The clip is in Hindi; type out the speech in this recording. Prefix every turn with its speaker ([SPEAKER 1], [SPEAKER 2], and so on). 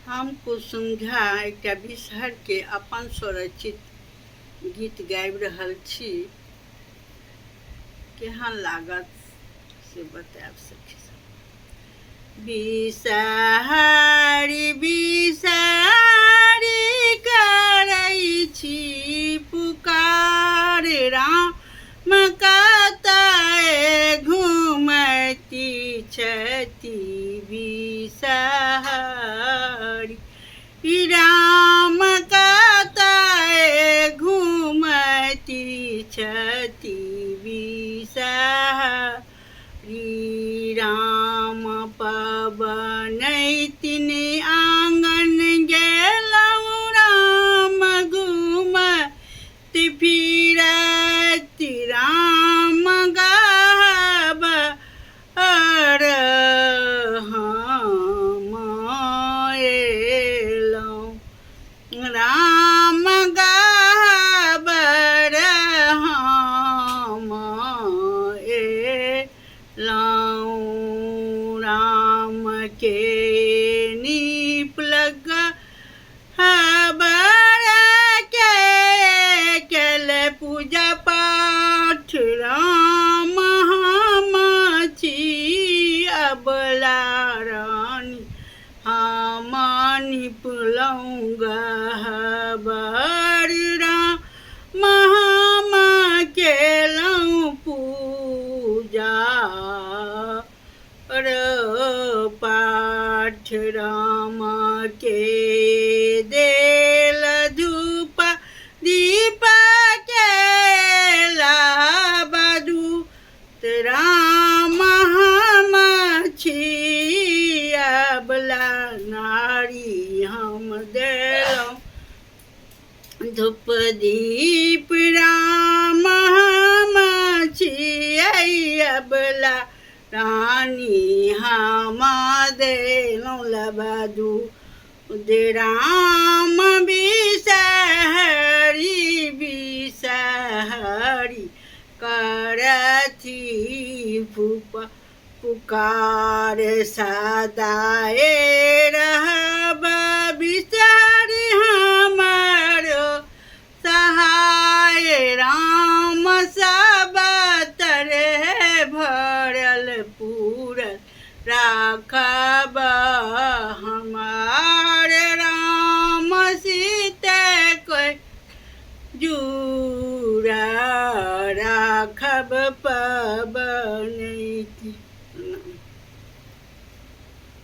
[SPEAKER 1] हम कुसुम झा एकटा बिसहर के अपन स्वरचित गीत गाबि रहल छी। केहन लागत से बतायब सखी सब। बिसहरी बिसहरी करै छी पुकार, राम कतय घुमैती छथि बिसहरी। राम कतय घुमैती छथि बिसहरी। राम पबनैतिन आँगन गेलहुँ, राम घुमैत फिरैत राम गहबर हम एलहुँ। राम गहबर हम एलहुँ। राम के निपलग हबर के केल पूजा पाठ, राम हम छी अबला रानी हम निपलहुँ गहबर। राम हम केलहुँ पूजा पाठ, राम के देल धूप दीप केला बधूत, राम हम छी अबला नारी हम देलहुँ धूप दीप, राम हम छियै अबला रानी हम देलहुँ लबधू। राम बिसहरी बिसहरी करथि पुकार, सदाए रह